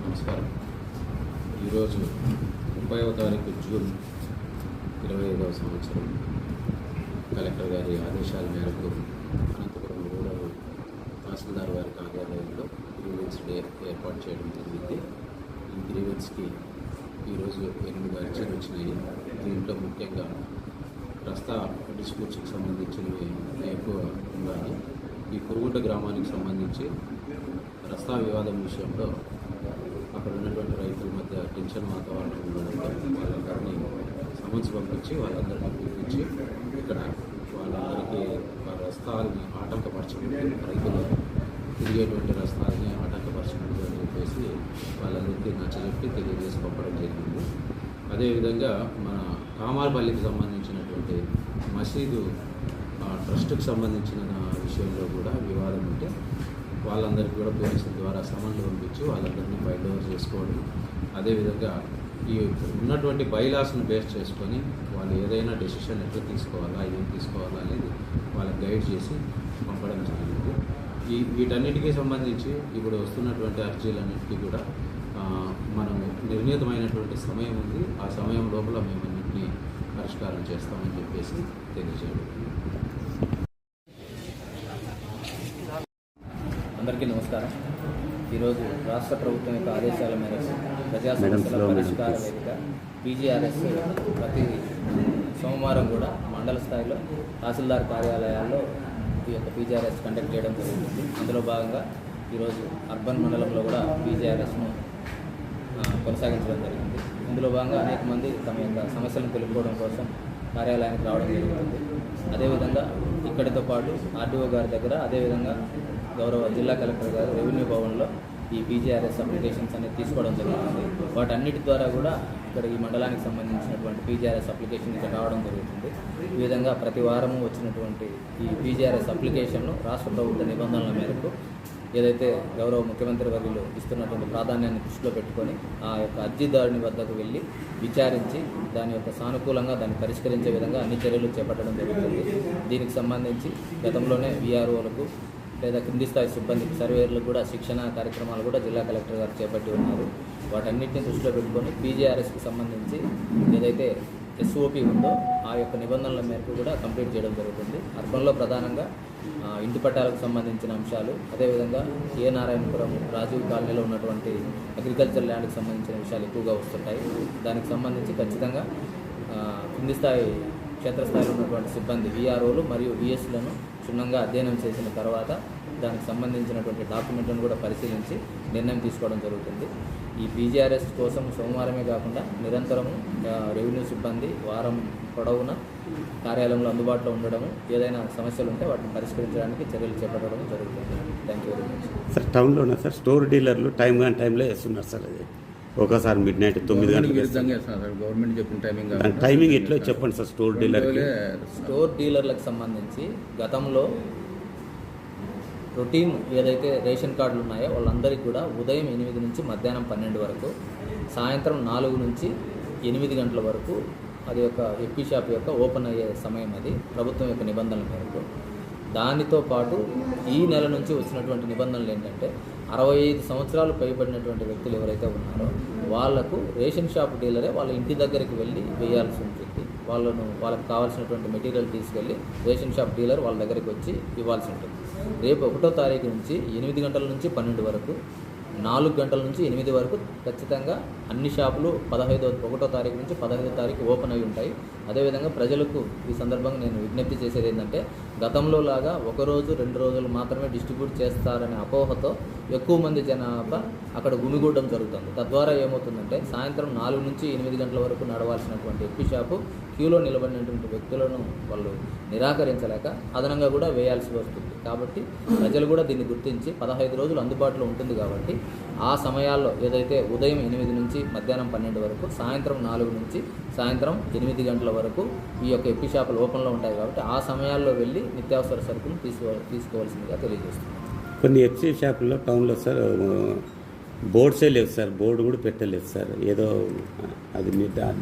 నమస్కారం. ఈరోజు 30వ తారీఖు జూన్ 2025వ సంవత్సరం కలెక్టర్ గారి ఆదేశాల మేరకు అనంతపురం రూరల్ తహసీల్దార్ వారి కార్యాలయంలో గ్రీవెన్స్ డే ఏర్పాటు చేయడం జరిగింది. ఈ గ్రీవెన్స్కి ఈరోజు 8 అర్జీలు వచ్చినాయి. దీంట్లో ముఖ్యంగా రస్తా డిస్ప్యూట్స్కి సంబంధించినవి ఎక్కువ ఉన్నాయి. ఈ కురుగుంట గ్రామానికి సంబంధించి రస్తా వివాదం విషయంలో అక్కడ ఉన్నటువంటి రైతుల మధ్య టెన్షన్ వాతావరణం ఉండడంతో వాళ్ళందరినీ సమన్స్ పంపించి వాళ్ళందరినీ పిలిపించి ఇక్కడ వాళ్ళందరికీ వాళ్ళ రస్తాలని ఆటంకపరచకూడదు, రైతులు తిరిగేటువంటి రస్తాలని ఆటంకపరచకూడదు అని చెప్పేసి వాళ్ళందరికీ నచ్చజెప్పి తెలియజేసి పంపడం జరిగింది. అదేవిధంగా మన కామార్పల్లికి సంబంధించినటువంటి మసీదు ట్రస్ట్కి సంబంధించిన విషయంలో కూడా వివాదం ఉంటే వాళ్ళందరికీ కూడా పోలీసుల ద్వారా సమన్లు పంపించి వాళ్ళందరినీ ఫైండ్ ఓవర్ చేసుకోవడం, అదేవిధంగా ఈ ఉన్నటువంటి బైలాస్ను బేస్ చేసుకొని వాళ్ళు ఏదైనా డెసిషన్ ఎట్లా తీసుకోవాలా, ఏం తీసుకోవాలా అనేది వాళ్ళకి గైడ్ చేసి పంపడం జరిగింది. వీటన్నిటికీ సంబంధించి ఇప్పుడు వస్తున్నటువంటి అర్జీలన్నింటికీ కూడా మనం నిర్ణీతమైనటువంటి సమయం ఉంది. ఆ సమయం లోపల మేము అన్నింటినీ పరిష్కారం చేస్తామని చెప్పేసి తెలియజేయడం. అందరికీ నమస్కారం. ఈరోజు రాష్ట్ర ప్రభుత్వం యొక్క ఆదేశాల మేరకు ప్రజా సమస్యల పరిష్కార వేదిక పీజీఆర్ఎస్ ప్రతి సోమవారం కూడా మండల స్థాయిలో తహసీల్దార్ కార్యాలయాల్లో ఈ యొక్క పీజీఆర్ఎస్ కండక్ట్ చేయడం జరుగుతుంది. అందులో భాగంగా ఈరోజు అర్బన్ మండలంలో కూడా పీజీఆర్ఎస్ను కొనసాగించడం జరిగింది. ఇందులో భాగంగా అనేక మంది తమ యొక్క సమస్యలను తెలుపుకోవడం కోసం కార్యాలయానికి రావడం జరుగుతుంది. అదేవిధంగా ఇక్కడితో పాటు ఆర్డీఓ గారి దగ్గర, అదేవిధంగా గౌరవ జిల్లా కలెక్టర్ గారు రెవెన్యూ భవన్లో ఈ పీజీఆర్ఎస్ అప్లికేషన్స్ అనేది తీసుకోవడం జరుగుతుంది. వాటన్నిటి ద్వారా కూడా ఇక్కడ ఈ మండలానికి సంబంధించినటువంటి పీజీఆర్ఎస్ అప్లికేషన్ ఇక్కడ రావడం జరుగుతుంది. ఈ విధంగా ప్రతి వారము వచ్చినటువంటి ఈ పీజీఆర్ఎస్ అప్లికేషన్ను రాష్ట్ర ప్రభుత్వ నిబంధనల మేరకు ఏదైతే గౌరవ ముఖ్యమంత్రి వర్యులు ఇస్తున్నటువంటి ప్రాధాన్యాన్ని దృష్టిలో పెట్టుకొని ఆ యొక్క అర్జీదారుని వద్దకు వెళ్ళి విచారించి దాని యొక్క సానుకూలంగా దాన్ని పరిష్కరించే విధంగా అన్ని చర్యలు చేపట్టడం జరుగుతుంది. దీనికి సంబంధించి గతంలోనే వీఆర్ఓలకు లేదా కింది స్థాయి సిబ్బందికి, సర్వేయర్లకు కూడా శిక్షణ కార్యక్రమాలు కూడా జిల్లా కలెక్టర్ గారు చేపట్టి ఉన్నారు. వాటన్నిటిని దృష్టిలో పెట్టుకొని పీజీఆర్ఎస్కి సంబంధించి ఏదైతే ఎస్ఓపి ఉందో ఆ యొక్క నిబంధనల మేరకు కూడా కంప్లీట్ చేయడం జరుగుతుంది. అర్బన్లో ప్రధానంగా ఇంటి పట్టాలకు సంబంధించిన అంశాలు, అదేవిధంగా ఏ నారాయణపురం రాజీవ్ కాలనీలో ఉన్నటువంటి అగ్రికల్చర్ ల్యాండ్కి సంబంధించిన విషయాలు ఎక్కువగా వస్తుంటాయి. దానికి సంబంధించి ఖచ్చితంగా కింది స్థాయి క్షేత్రస్థాయిలో ఉన్నటువంటి సిబ్బంది వీఆర్ఓలు మరియు విఎస్లను క్షుణ్ణంగా అధ్యయనం చేసిన తర్వాత దానికి సంబంధించినటువంటి డాక్యుమెంట్లను కూడా పరిశీలించి నిర్ణయం తీసుకోవడం జరుగుతుంది. ఈ పీజీఆర్ఎస్ కోసం సోమవారమే కాకుండా నిరంతరం రెవెన్యూ సిబ్బంది వారం పొడవున కార్యాలయంలో అందుబాటులో ఉండడము, ఏదైనా సమస్యలు ఉంటే వాటిని పరిష్కరించడానికి చర్యలు చేపట్టడం జరుగుతుంది. Thank you very much. Sir, టౌన్లోనే సార్ స్టోర్ డీలర్లు టైంలో వేస్తున్నారు సార్. అది ఒకసారి మిడ్నైట్ 9 గంటలకు గవర్నమెంట్ చెప్పిన టైమింగ్ ఎట్లా చెప్పండి సార్. స్టోర్ డీలర్లకు సంబంధించి గతంలో రొటీన్ ఏదైతే రేషన్ కార్డులు ఉన్నాయో వాళ్ళందరికీ కూడా ఉదయం 8 నుంచి మధ్యాహ్నం 12 వరకు, సాయంత్రం 4 నుంచి 8 గంటల వరకు అది యొక్క ఎప్పి షాప్ యొక్క ఓపెన్ అయ్యే సమయం. అది ప్రభుత్వం యొక్క నిబంధనల మేరకు. దానితో పాటు ఈ నెల నుంచి వచ్చినటువంటి నిబంధనలు ఏంటంటే 65 సంవత్సరాలు పైబడినటువంటి వ్యక్తులు ఎవరైతే ఉన్నారో వాళ్లకు రేషన్ షాప్ డీలరే వాళ్ళ ఇంటి దగ్గరికి వెళ్ళి వేయాల్సి ఉంటుంది. వాళ్ళకు కావాల్సినటువంటి మెటీరియల్ తీసుకెళ్ళి రేషన్ షాప్ డీలర్ వాళ్ళ దగ్గరికి వచ్చి ఇవ్వాల్సి ఉంటుంది. రేపు 1వ తారీఖు నుంచి 8 గంటల నుంచి 12 వరకు, 4 గంటల నుంచి 8 వరకు ఖచ్చితంగా అన్ని షాపులు 1వ తారీఖు నుంచి 15వ తారీఖు ఓపెన్ అయి ఉంటాయి. అదేవిధంగా ప్రజలకు ఈ సందర్భంగా నేను విజ్ఞప్తి చేసేది ఏంటంటే, గతంలో లాగా 1 రోజు 2 రోజులు మాత్రమే డిస్ట్రిబ్యూట్ చేస్తారనే అపోహతో ఎక్కువ మంది జనాభా అక్కడ గుమిగూడడం జరుగుతుంది. తద్వారా ఏమవుతుందంటే సాయంత్రం 4 నుంచి 8 గంటల వరకు నడవాల్సినటువంటి ఎప్పి షాపు క్యూలో నిలబడినటువంటి వ్యక్తులను వాళ్ళు నిరాకరించలేక అదనంగా కూడా వేయాల్సి వస్తుంది. కాబట్టి ప్రజలు కూడా దీన్ని గుర్తించి 15 రోజులు అందుబాటులో ఉంటుంది కాబట్టి ఆ సమయాల్లో ఏదైతే ఉదయం 8 నుంచి మధ్యాహ్నం 12 వరకు, సాయంత్రం 4 నుంచి సాయంత్రం 8 గంటల వరకు ఈ యొక్క ఎప్పి షాపులు ఓపెన్లో ఉంటాయి. కాబట్టి ఆ సమయాల్లో వెళ్ళి నిత్యావసర సరుకులు తీసుకోవాల్సిందిగా తెలియజేస్తున్నాను. కొన్ని ఎఫ్సీ షాపుల్లో టౌన్లో సార్ బోర్డ్సే లేవు సార్, బోర్డు కూడా పెట్టలేదు సార్. ఏదో అది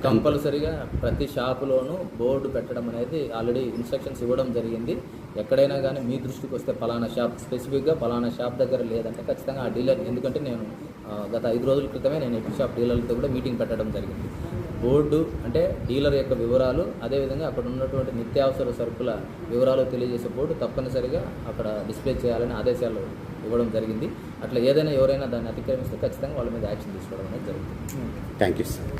కంపల్సరీగా ప్రతి షాపులోనూ బోర్డు పెట్టడం అనేది ఆల్రెడీ ఇన్స్ట్రక్షన్స్ ఇవ్వడం జరిగింది. ఎక్కడైనా కానీ మీ దృష్టికి వస్తే ఫలానా షాప్ స్పెసిఫిక్గా ఫలానా షాప్ దగ్గర లేదంటే ఖచ్చితంగా ఆ డీలర్, ఎందుకంటే నేను గత 5 రోజుల క్రితమే నేను ఎప్పుడు షాప్ డీలర్లతో కూడా మీటింగ్ పెట్టడం జరిగింది. బోర్డు అంటే డీలర్ యొక్క వివరాలు, అదేవిధంగా అక్కడ ఉన్నటువంటి నిత్యావసర సరుకుల వివరాలు తెలియజేసే బోర్డు తప్పనిసరిగా అక్కడ డిస్ప్లే చేయాలని ఆదేశాలు ఇవ్వడం జరిగింది. అట్లా ఏదైనా ఎవరైనా దాన్ని అతిక్రమిస్తే ఖచ్చితంగా వాళ్ళ మీద యాక్షన్ తీసుకోవడం అనేది జరుగుతుంది. Thank you sir.